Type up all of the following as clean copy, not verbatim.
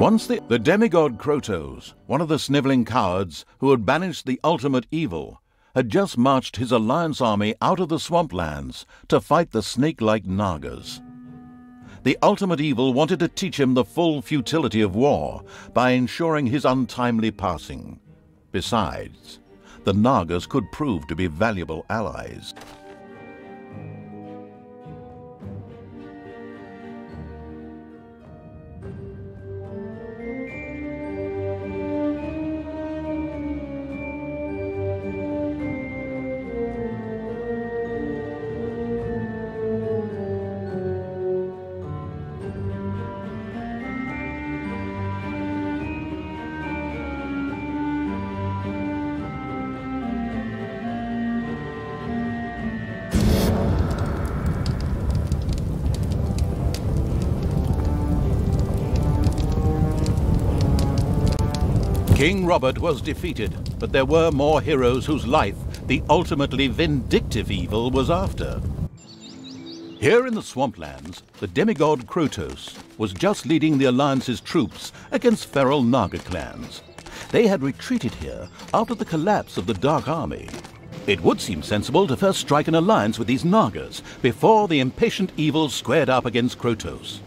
Once the demigod Krotos, one of the sniveling cowards who had banished the ultimate evil, had just marched his alliance army out of the swamplands to fight the snake-like Nagas. The ultimate evil wanted to teach him the full futility of war by ensuring his untimely passing. Besides, the Nagas could prove to be valuable allies. King Robert was defeated, but there were more heroes whose life the ultimately vindictive evil was after. Here in the swamplands, the demigod Krotos was just leading the Alliance's troops against feral Naga clans. They had retreated here after the collapse of the Dark Army. It would seem sensible to first strike an alliance with these Nagas before the impatient evil squared up against Krotos.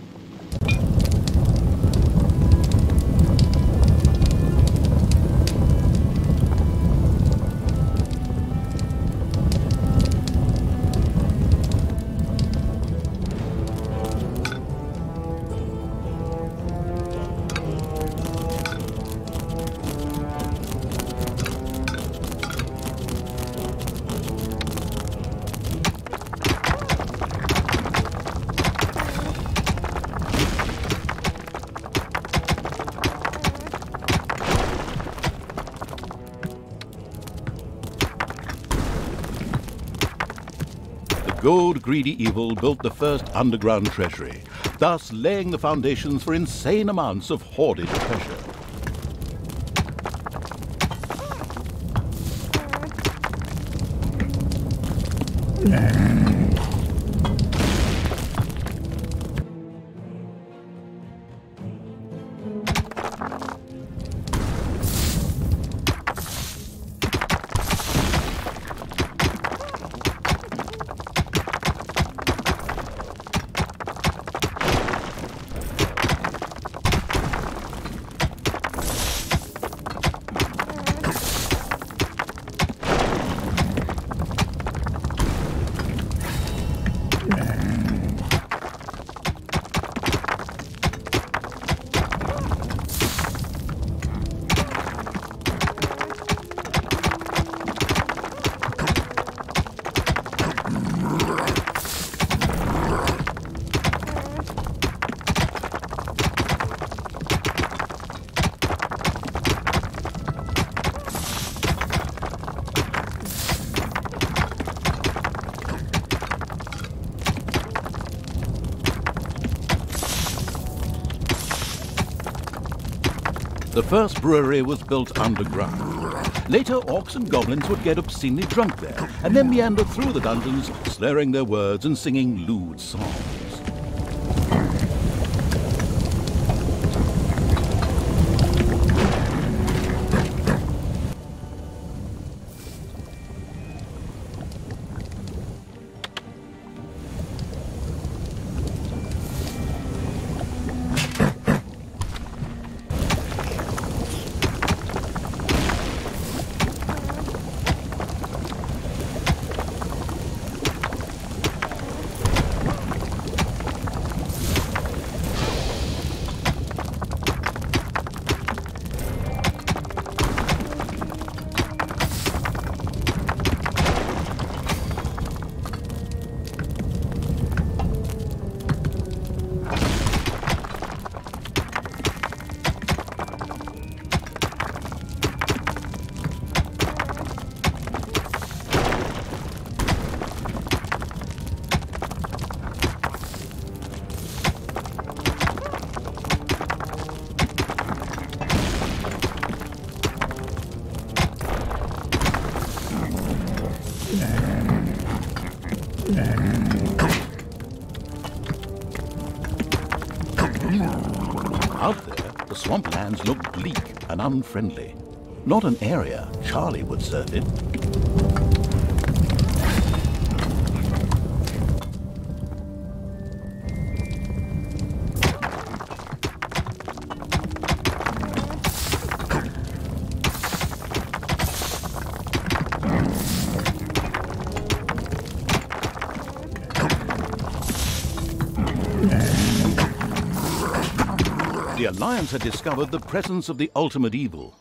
Gold-greedy evil built the first underground treasury, thus laying the foundations for insane amounts of hoarded treasure. The first brewery was built underground. Later, orcs and goblins would get obscenely drunk there, and then meander through the dungeons, slurring their words and singing lewd songs. Out there, The swamplands looked bleak and unfriendly. Not an area Charlie would surf in. The Alliance had discovered the presence of the ultimate evil.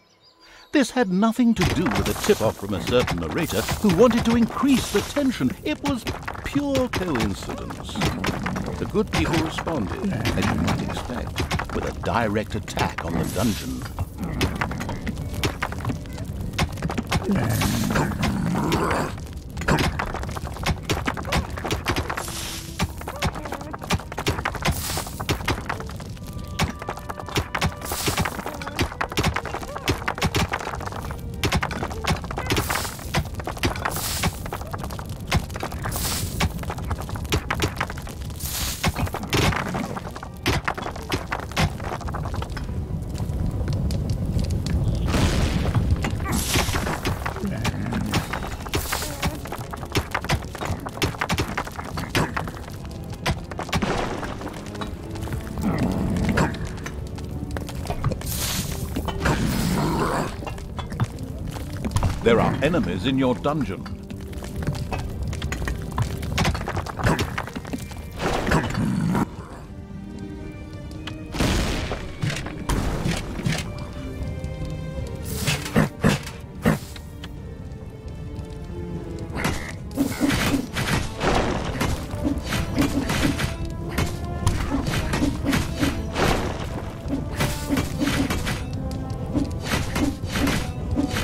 This had nothing to do with a tip-off from a certain narrator who wanted to increase the tension. It was pure coincidence. The good people responded, as you might expect, with a direct attack on the dungeon. There are enemies in your dungeon.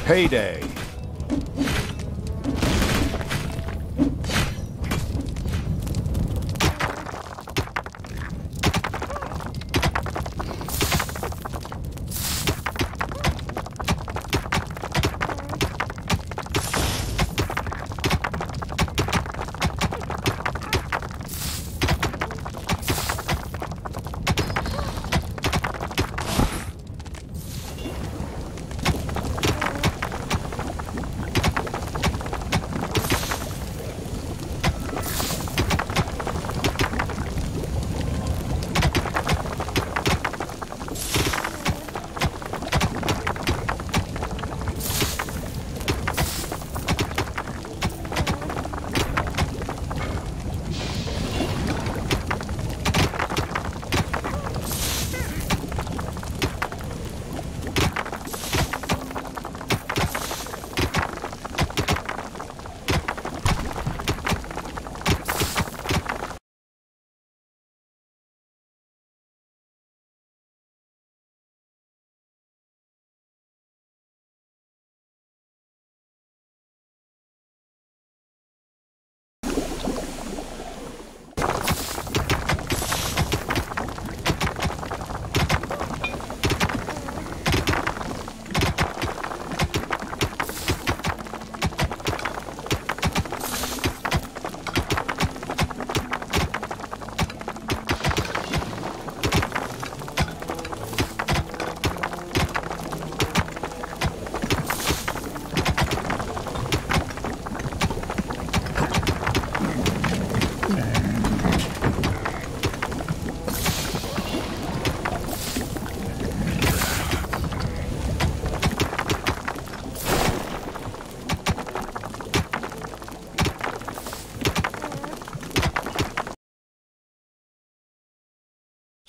Payday.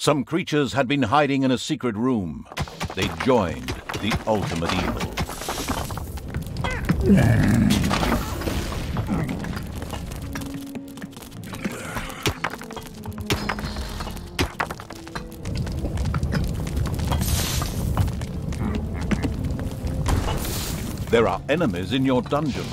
Some creatures had been hiding in a secret room. They joined the ultimate evil. There are enemies in your dungeon.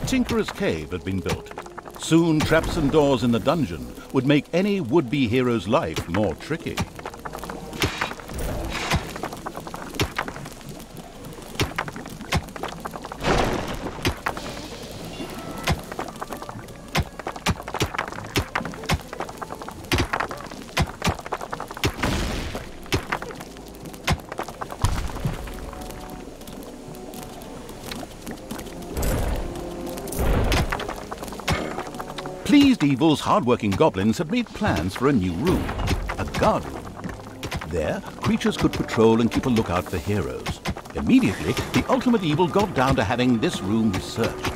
Tinkerer's Cave had been built. Soon, traps and doors in the dungeon would make any would-be hero's life more tricky. Pleased Evil's hard-working goblins had made plans for a new room, a guard room. There, creatures could patrol and keep a lookout for heroes. Immediately, the Ultimate Evil got down to having this room researched.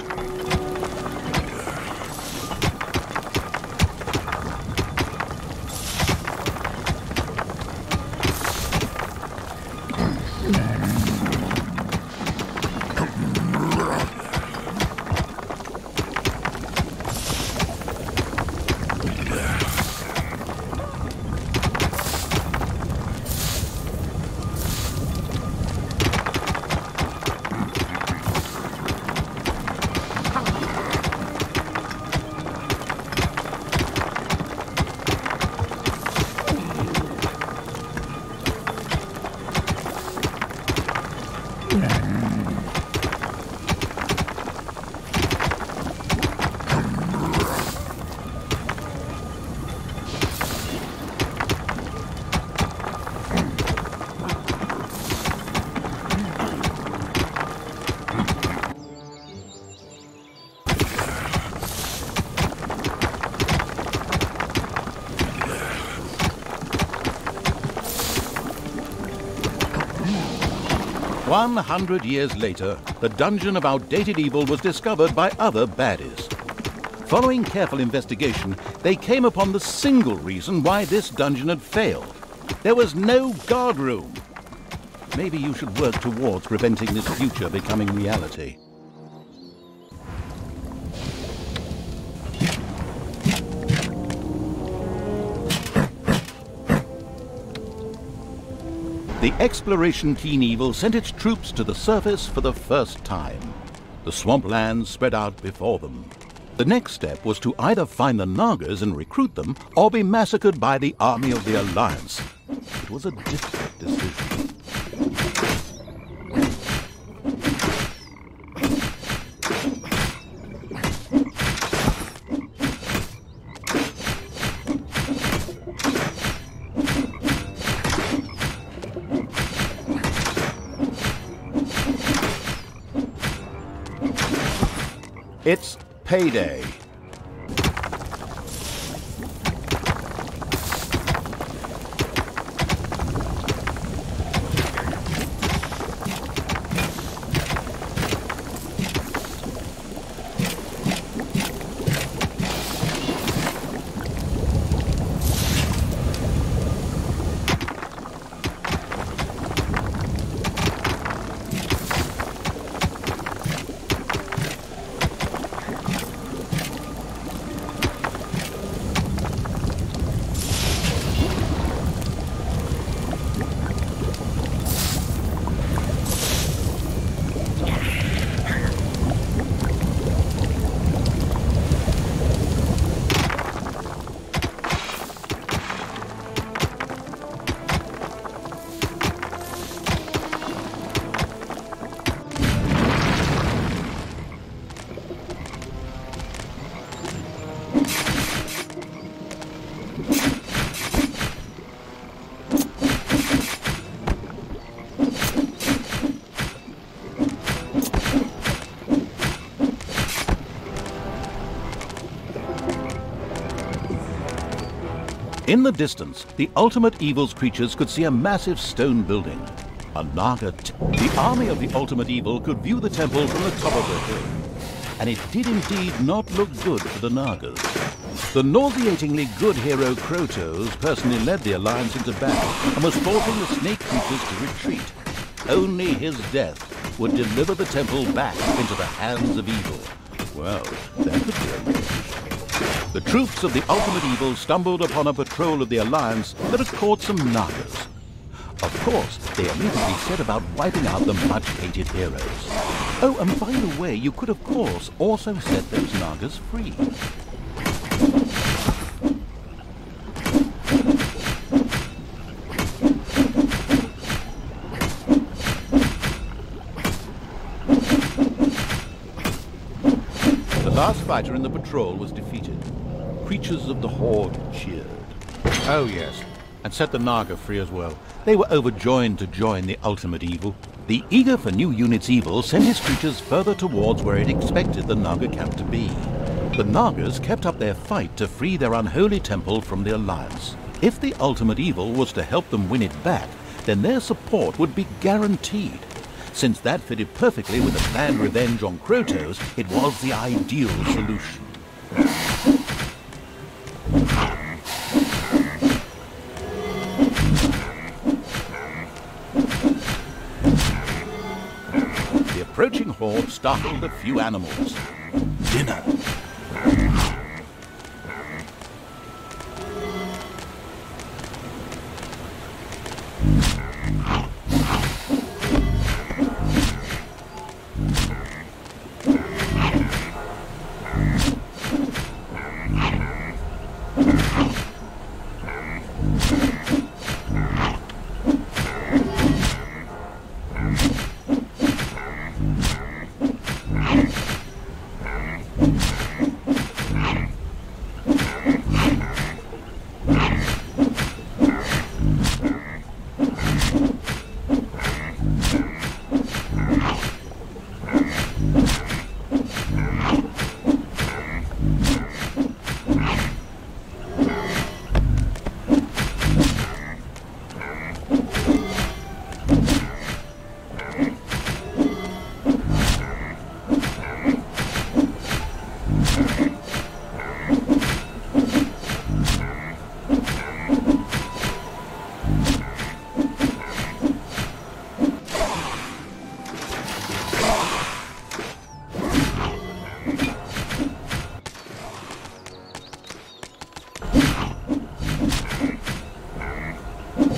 One 100 years later, the dungeon of outdated evil was discovered by other baddies. Following careful investigation, they came upon the single reason why this dungeon had failed. There was no guard room. Maybe you should work towards preventing this future becoming reality. The exploration-keen evil sent its troops to the surface for the first time. The swamplands spread out before them. The next step was to either find the Nagas and recruit them, or be massacred by the army of the Alliance. It was a difficult decision. It's payday. In the distance, the Ultimate Evil's creatures could see a massive stone building. A Naga The army of the Ultimate Evil could view the temple from the top of the hill. And it did indeed not look good for the Nagas. The nauseatingly good hero Krotos personally led the Alliance into battle and was forcing the snake creatures to retreat. Only his death would deliver the temple back into the hands of evil. Well, that could be arranged. The troops of the Ultimate Evil stumbled upon a patrol of the Alliance that had caught some Nagas. Of course, they immediately set about wiping out the much-hated heroes. Oh, and by the way, you could, of course, also set those Nagas free. The last fighter in the patrol was defeated. Creatures of the Horde cheered. Oh, yes, and set the Naga free as well. They were overjoyed to join the ultimate evil. The eager for new units evil sent his creatures further towards where it expected the Naga camp to be. The Nagas kept up their fight to free their unholy temple from the Alliance. If the ultimate evil was to help them win it back, then their support would be guaranteed. Since that fitted perfectly with the planned revenge on Krotos, it was the ideal solution. The approaching horde startled a few animals. Dinner.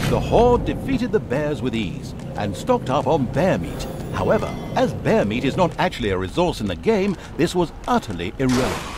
The Horde defeated the bears with ease and stocked up on bear meat. However, as bear meat is not actually a resource in the game, this was utterly irrelevant.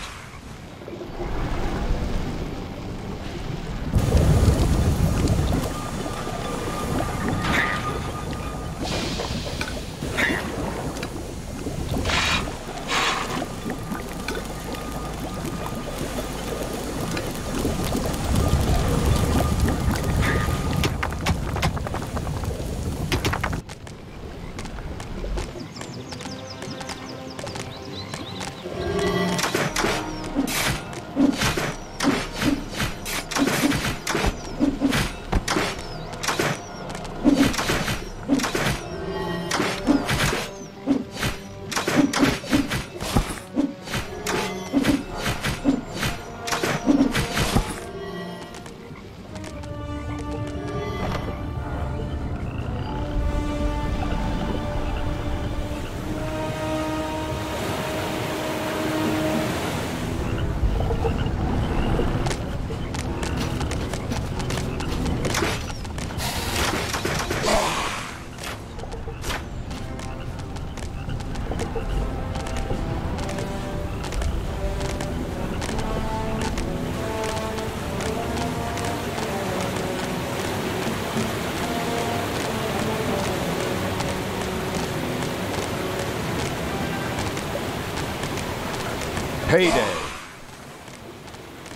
Payday.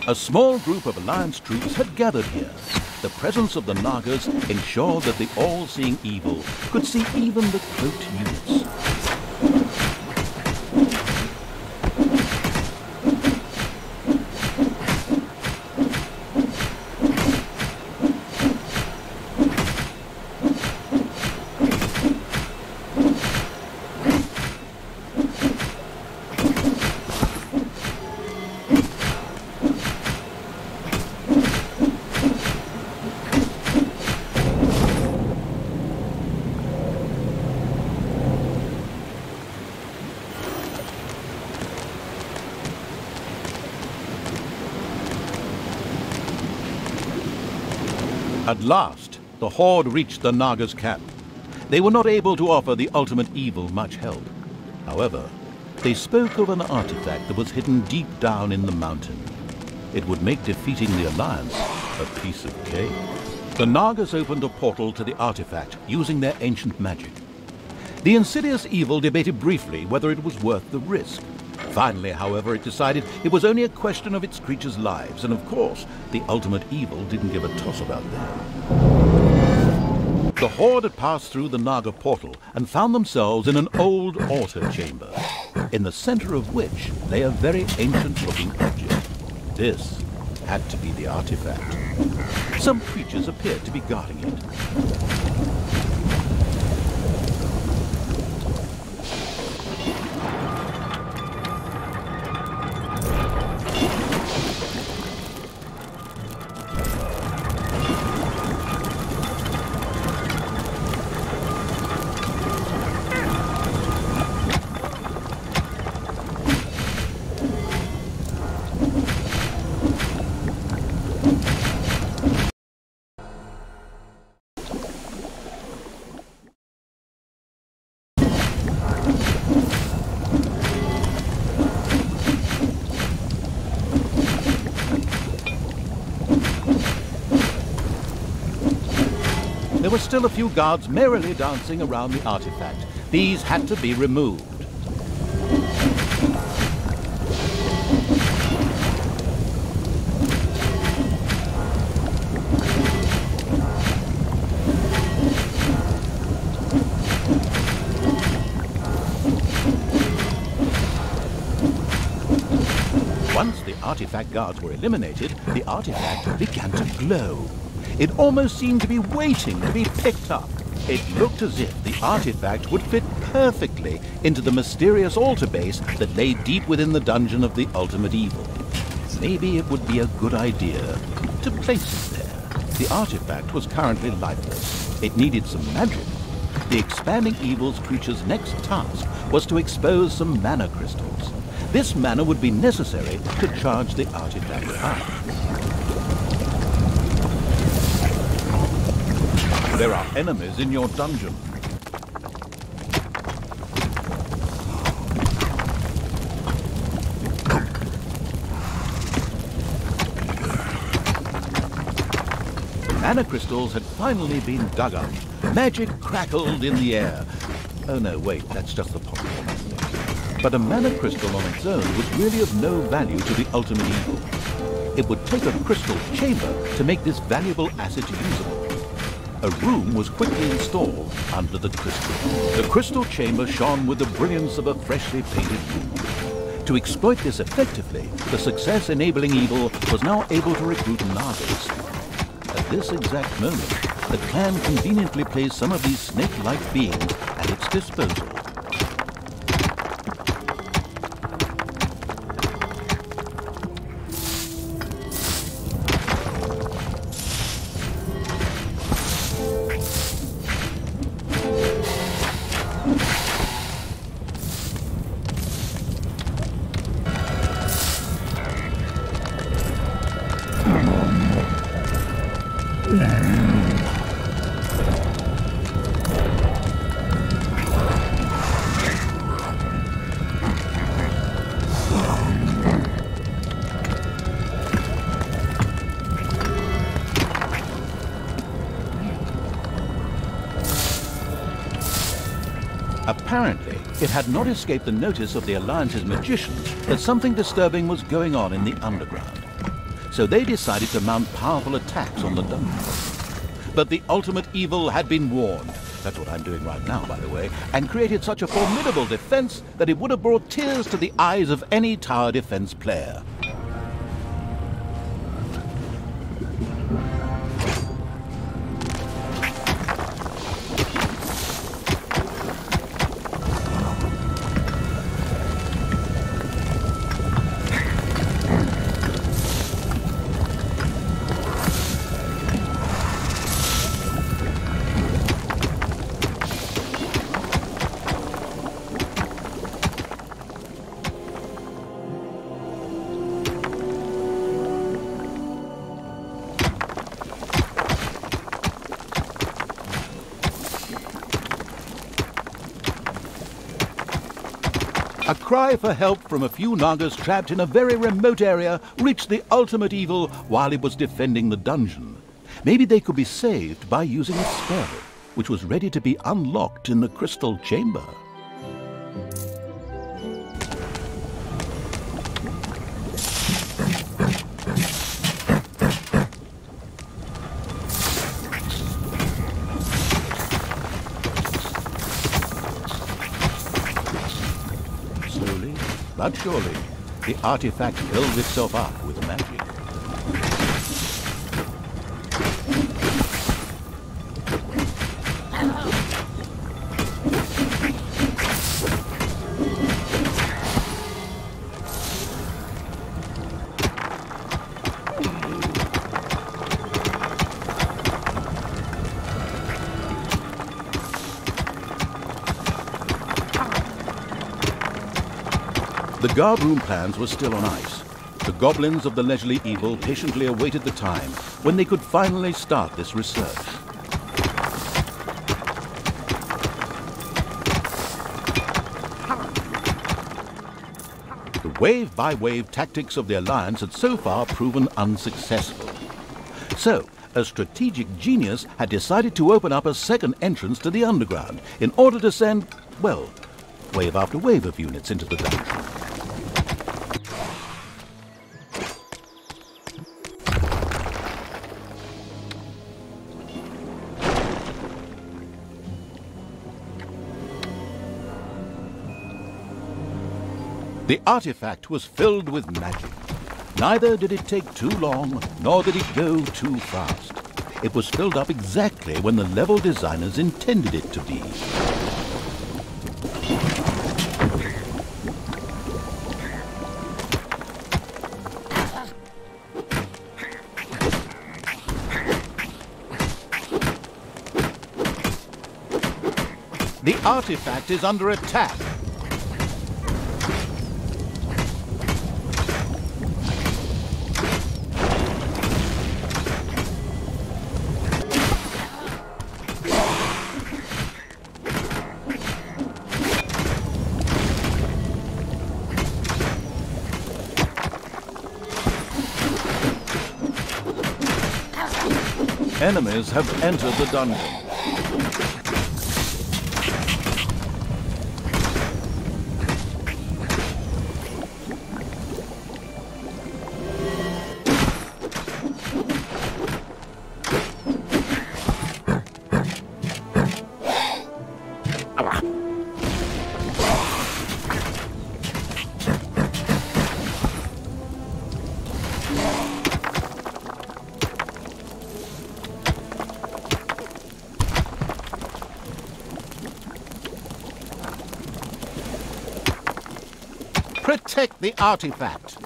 A small group of Alliance troops had gathered here. The presence of the Nagas ensured that the all-seeing evil could see even the cloaked units. At last, the Horde reached the Naga's camp. They were not able to offer the ultimate evil much help. However, they spoke of an artifact that was hidden deep down in the mountain. It would make defeating the Alliance a piece of cake. The Nagas opened a portal to the artifact using their ancient magic. The insidious evil debated briefly whether it was worth the risk. Finally, however, it decided it was only a question of its creatures' lives, and of course, the ultimate evil didn't give a toss about that. The Horde had passed through the Naga portal and found themselves in an old altar chamber, in the center of which lay a very ancient-looking object. This had to be the artifact. Some creatures appeared to be guarding it. There were still a few guards merrily dancing around the artifact. These had to be removed. Once the artifact guards were eliminated, the artifact began to glow. It almost seemed to be waiting to be picked up. It looked as if the artifact would fit perfectly into the mysterious altar base that lay deep within the dungeon of the ultimate evil. Maybe it would be a good idea to place it there. The artifact was currently lifeless. It needed some magic. The expanding evil's creature's next task was to expose some mana crystals. This mana would be necessary to charge the artifact up. There are enemies in your dungeon. The mana crystals had finally been dug up. Magic crackled in the air. Oh no, wait, that's just the popcorn. But a mana crystal on its own was really of no value to the ultimate evil. It would take a crystal chamber to make this valuable asset usable. A room was quickly installed under the crystal. The crystal chamber shone with the brilliance of a freshly painted room. To exploit this effectively, the success-enabling evil was now able to recruit Nagas. At this exact moment, the clan conveniently placed some of these snake-like beings at its disposal. Apparently, it had not escaped the notice of the Alliance's magicians that something disturbing was going on in the underground. So they decided to mount powerful attacks on the dungeon. But the ultimate evil had been warned. That's what I'm doing right now, by the way, and created such a formidable defense that it would have brought tears to the eyes of any tower defense player. cry for help from a few Nagas trapped in a very remote area reached the ultimate evil while it was defending the dungeon. Maybe they could be saved by using a spell, which was ready to be unlocked in the crystal chamber. Slowly, but surely, the artifact filled itself up with magic. The guardroom plans were still on ice. The goblins of the leisurely evil patiently awaited the time when they could finally start this research. The wave-by-wave tactics of the Alliance had so far proven unsuccessful. So, a strategic genius had decided to open up a second entrance to the underground in order to send, well, wave after wave of units into the dungeon. The artifact was filled with magic. Neither did it take too long, nor did it go too fast. It was filled up exactly when the level designers intended it to be. The artifact is under attack. Enemies have entered the dungeon. Protect the artifact.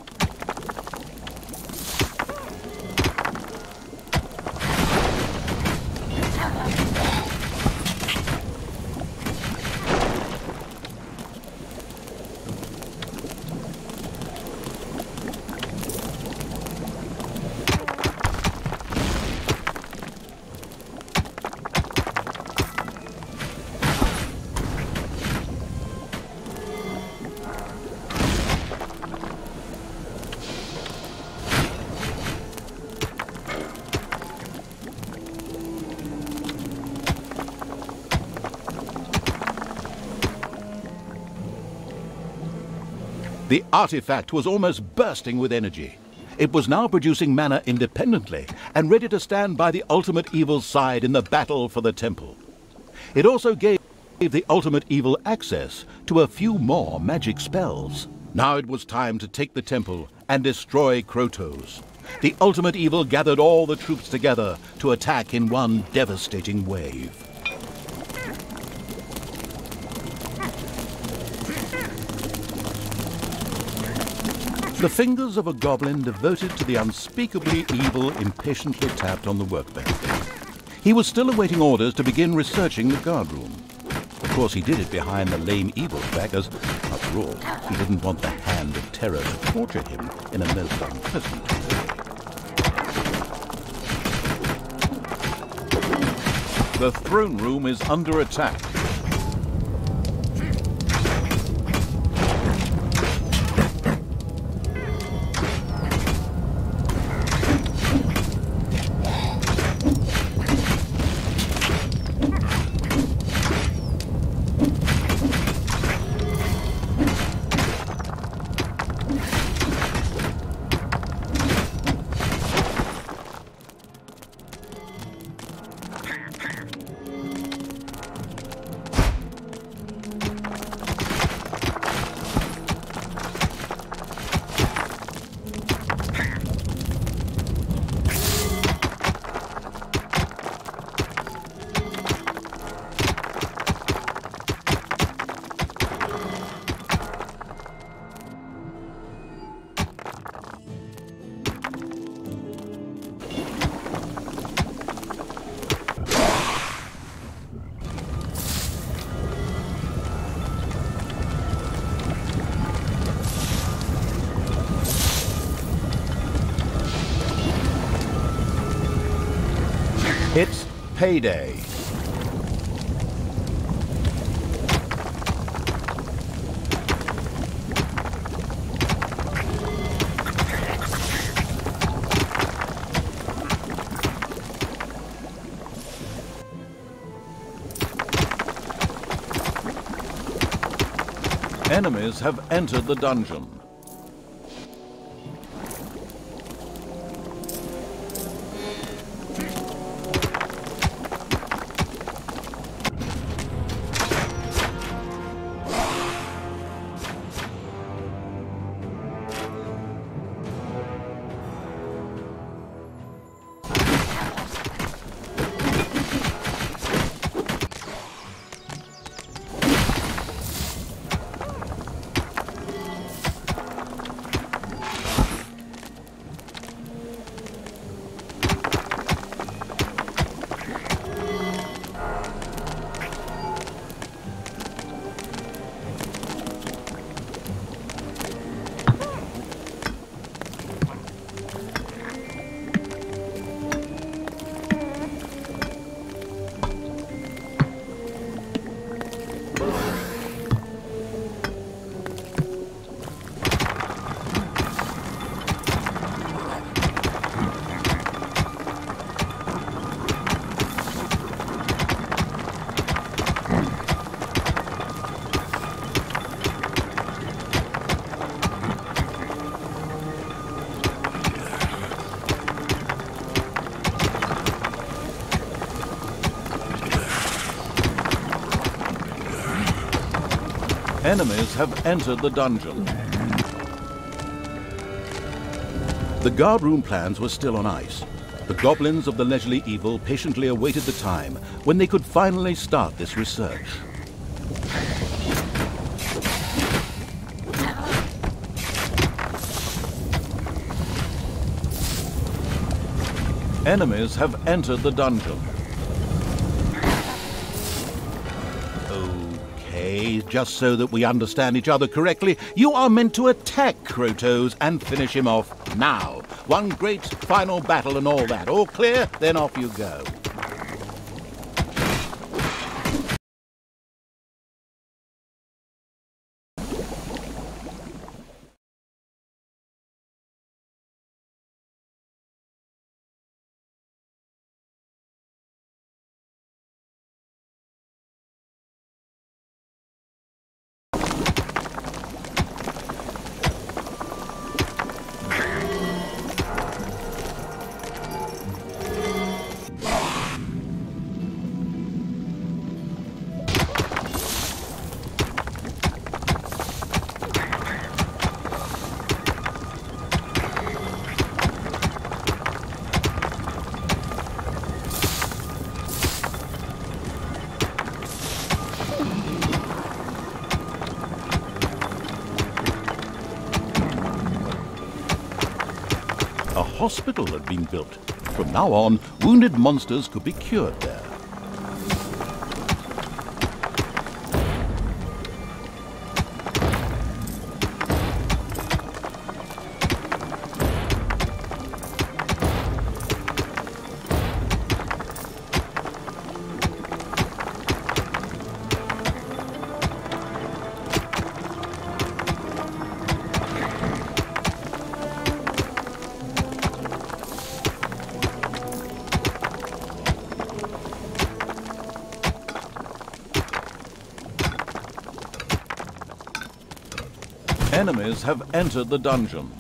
The artifact was almost bursting with energy. It was now producing mana independently and ready to stand by the ultimate evil's side in the battle for the temple. It also gave the ultimate evil access to a few more magic spells. Now it was time to take the temple and destroy Krotos. The ultimate evil gathered all the troops together to attack in one devastating wave. The fingers of a goblin devoted to the unspeakably evil impatiently tapped on the workbench. He was still awaiting orders to begin researching the guardroom. Of course, he did it behind the lame evil back, as, after all, he didn't want the hand of terror to torture him in a most unpleasant way. The throne room is under attack. It's payday. Enemies have entered the dungeon. Enemies have entered the dungeon. The guardroom plans were still on ice. The goblins of the leisurely evil patiently awaited the time when they could finally start this research. Enemies have entered the dungeon. Just so that we understand each other correctly, you are meant to attack Krotos and finish him off now. One great final battle and all that. All clear? Then off you go. A hospital had been built. From now on, wounded monsters could be cured there. Enemies have entered the dungeon.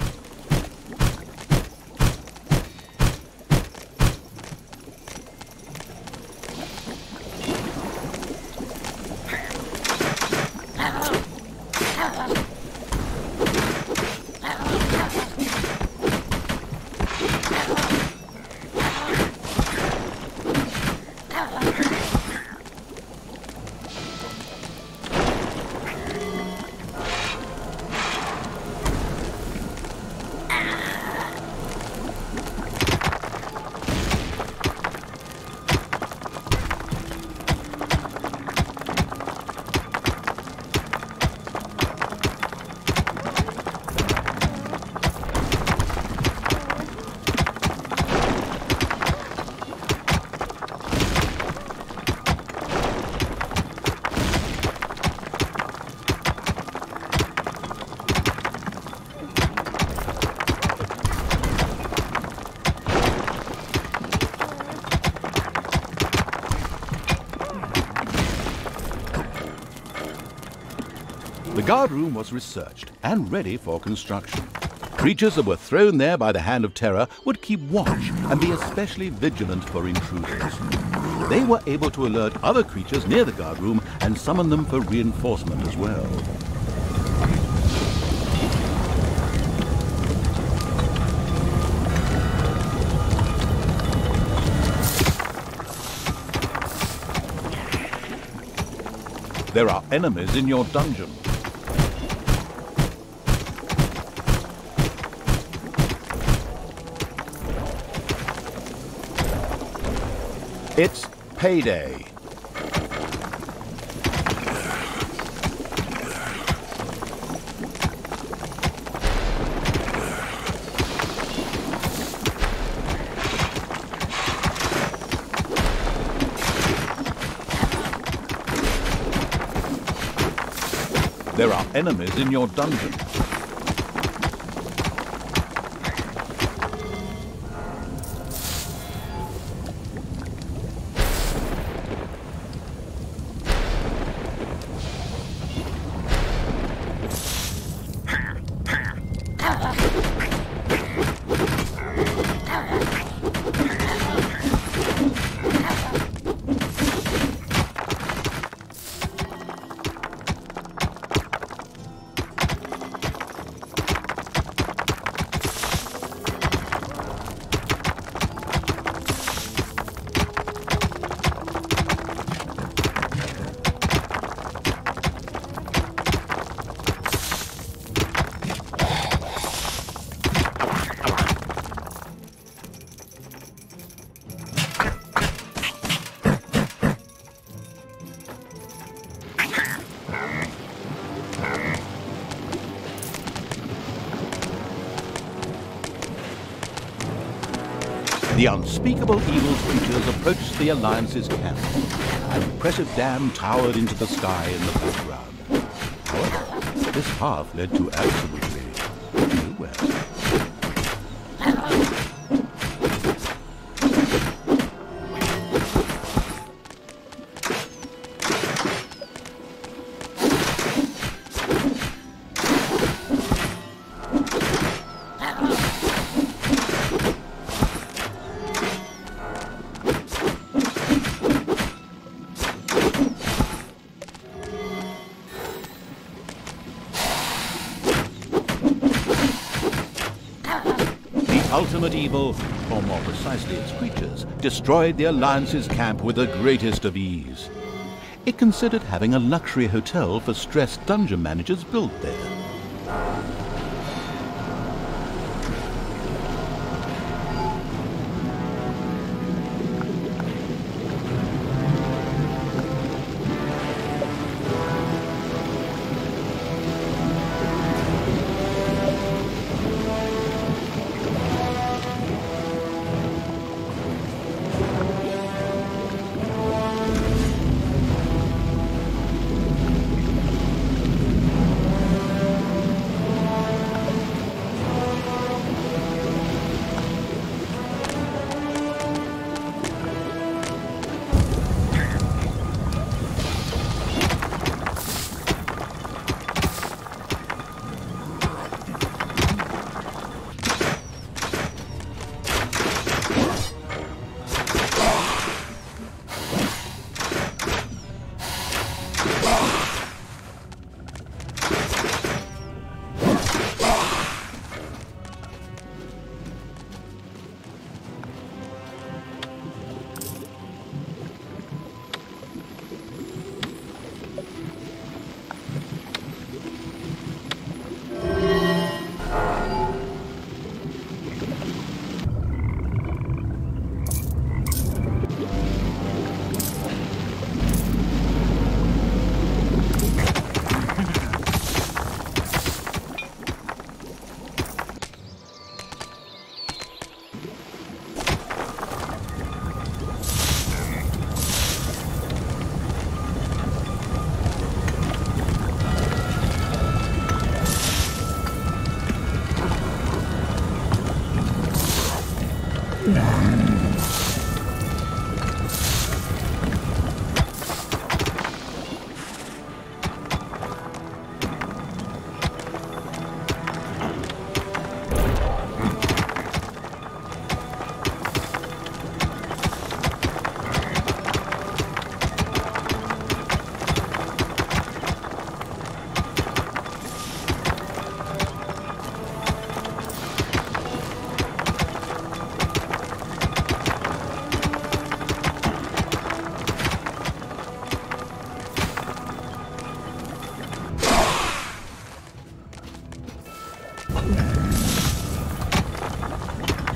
guard room was researched and ready for construction. Creatures that were thrown there by the hand of terror would keep watch and be especially vigilant for intruders. They were able to alert other creatures near the guard room and summon them for reinforcement as well. There are enemies in your dungeon. It's payday. There are enemies in your dungeon. The unspeakable evil's creatures approached the Alliance's camp. An impressive dam towered into the sky in the background. However, this path led to absolutely nowhere. Ultimate evil, or more precisely its creatures, destroyed the Alliance's camp with the greatest of ease. It considered having a luxury hotel for stressed dungeon managers built there.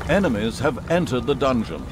Enemies have entered the dungeon.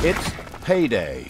It's payday.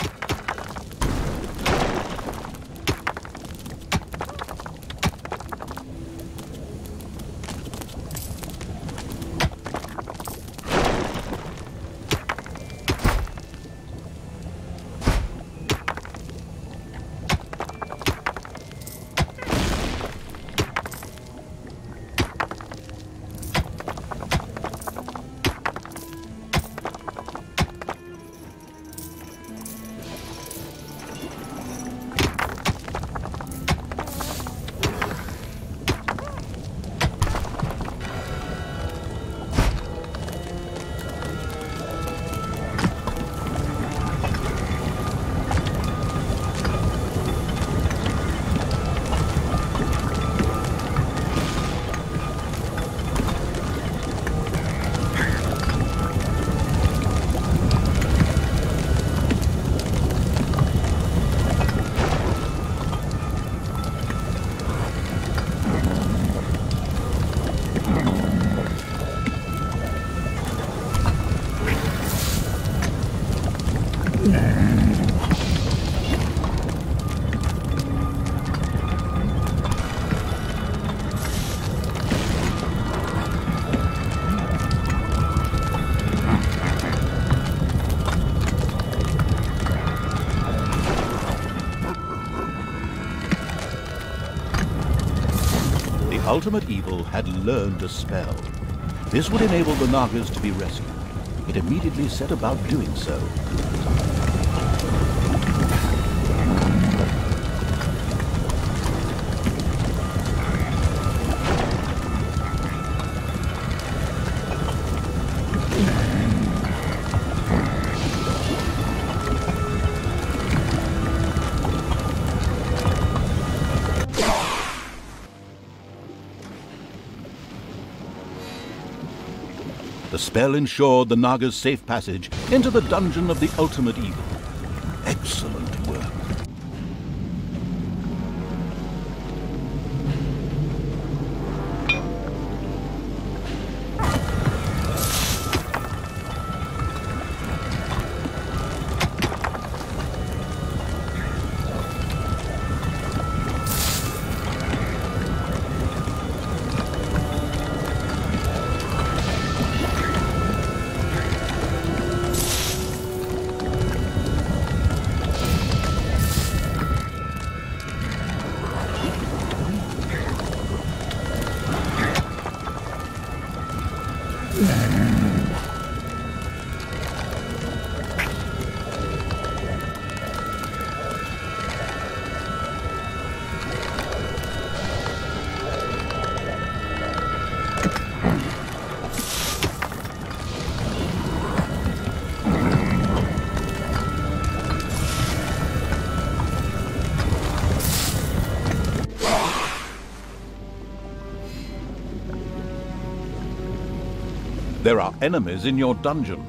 Ultimate Evil had learned a spell. This would enable the Nagas to be rescued. It immediately set about doing so. The spell ensured the Naga's safe passage into the dungeon of the Ultimate Evil. Excellent work. There are enemies in your dungeon.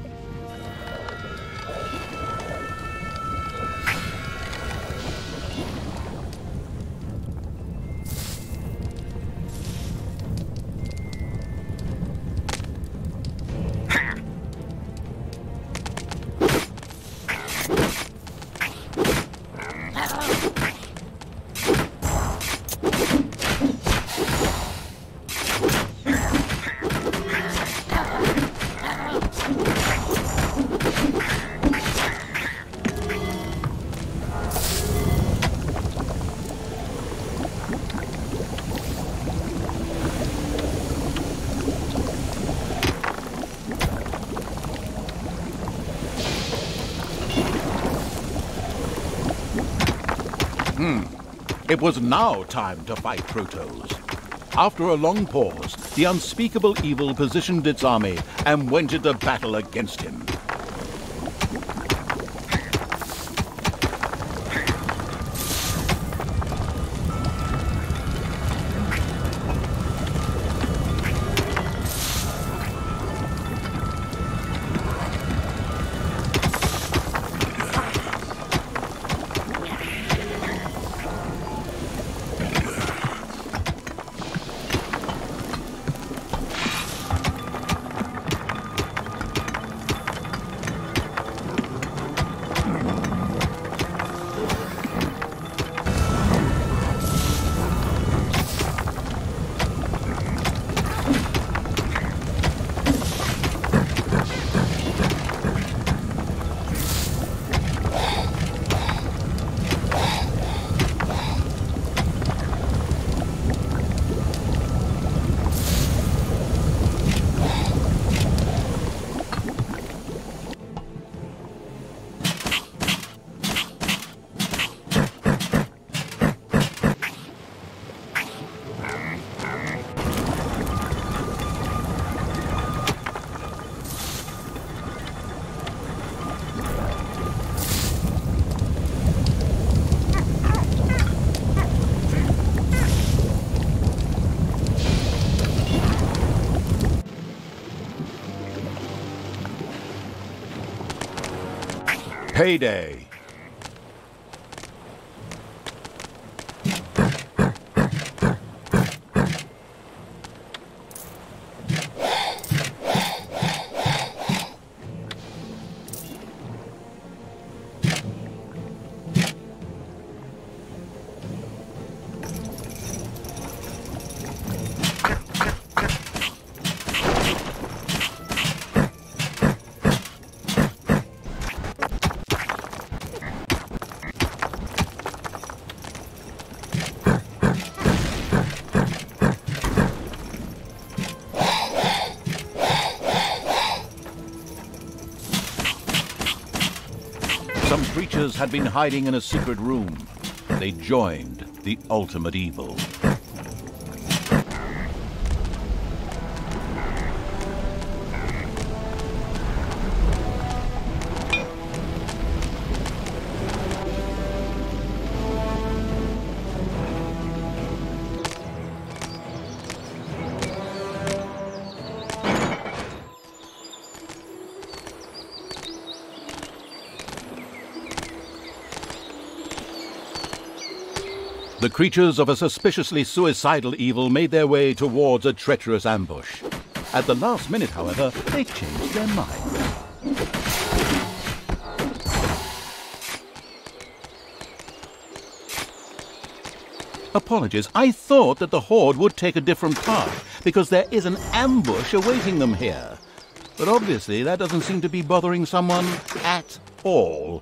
It was now time to fight Protos. After a long pause, the unspeakable evil positioned its army and went into battle against him. Payday. Some creatures had been hiding in a secret room. They joined the ultimate evil. The creatures of a suspiciously suicidal evil made their way towards a treacherous ambush. At the last minute, however, they changed their mind. Apologies, I thought that the Horde would take a different path, because there is an ambush awaiting them here. But obviously that doesn't seem to be bothering someone at all.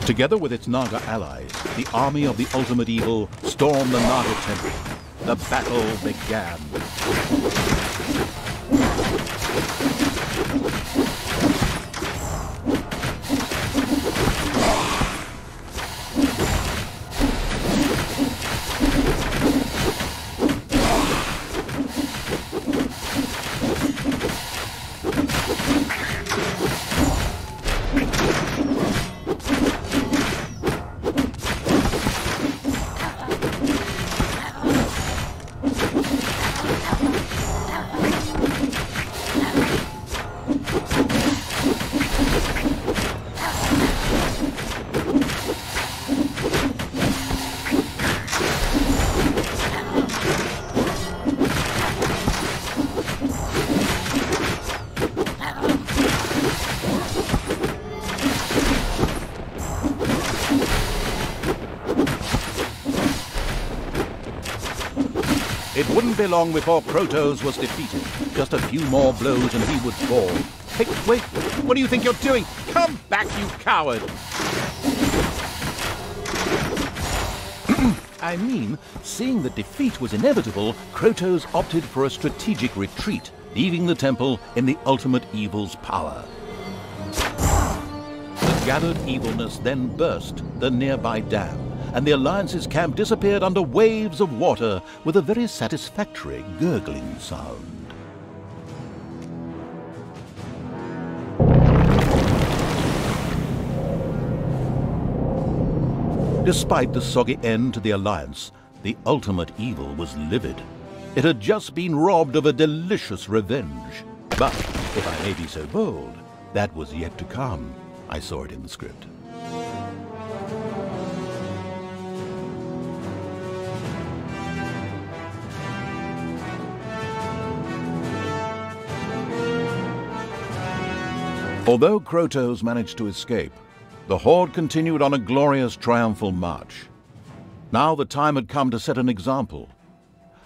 Together with its Naga allies, the army of the ultimate evil stormed the Naga temple. The battle began. It wouldn't be long before Krotos was defeated. Just a few more blows and he would fall. Hey, wait, what do you think you're doing? Come back, you coward! I mean, seeing that defeat was inevitable, Krotos opted for a strategic retreat, leaving the temple in the ultimate evil's power. The gathered evilness then burst the nearby dam, and the Alliance's camp disappeared under waves of water with a very satisfactory gurgling sound. Despite the soggy end to the Alliance, the ultimate evil was livid. It had just been robbed of a delicious revenge. But, if I may be so bold, that was yet to come. I saw it in the script. Although Krotos managed to escape, the Horde continued on a glorious triumphal march. Now the time had come to set an example.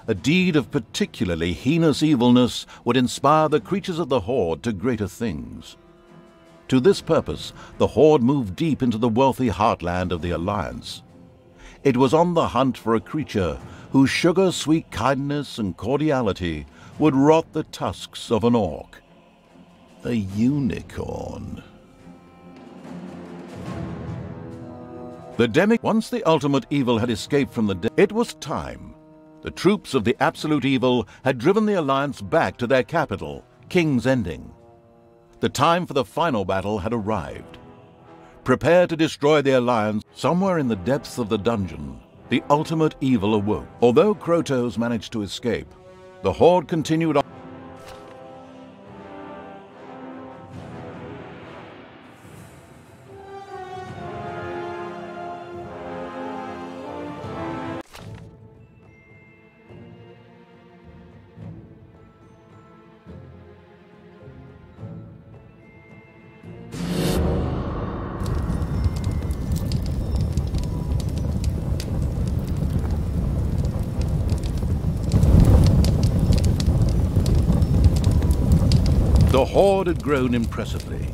A deed of particularly heinous evilness would inspire the creatures of the Horde to greater things. To this purpose, the Horde moved deep into the wealthy heartland of the Alliance. It was on the hunt for a creature whose sugar-sweet kindness and cordiality would rot the tusks of an orc. A unicorn. Once the ultimate evil had escaped from the it was time. The troops of the absolute evil had driven the Alliance back to their capital, King's Ending. The time for the final battle had arrived. Prepare to destroy the Alliance. Somewhere in the depths of the dungeon, the ultimate evil awoke. Although Krotos managed to escape, the Horde continued on. The Horde had grown impressively.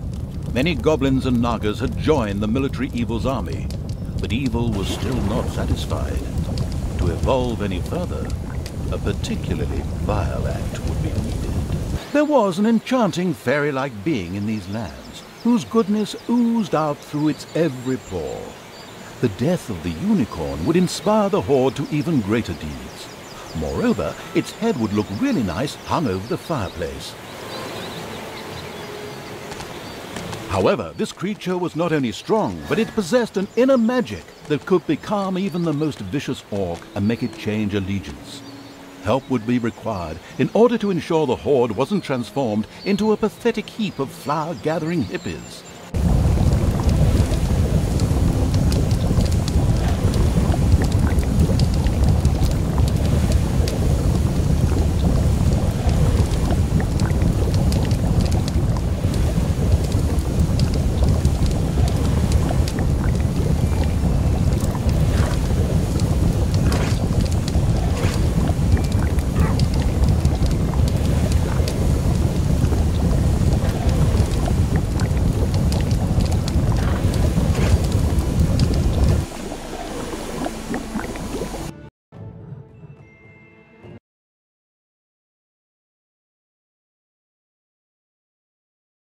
Many goblins and nagas had joined the military evil's army, but evil was still not satisfied. To evolve any further, a particularly vile act would be needed. There was an enchanting fairy-like being in these lands, whose goodness oozed out through its every pore. The death of the unicorn would inspire the Horde to even greater deeds. Moreover, its head would look really nice hung over the fireplace. However, this creature was not only strong, but it possessed an inner magic that could becalm even the most vicious orc and make it change allegiance. Help would be required in order to ensure the Horde wasn't transformed into a pathetic heap of flower-gathering hippies.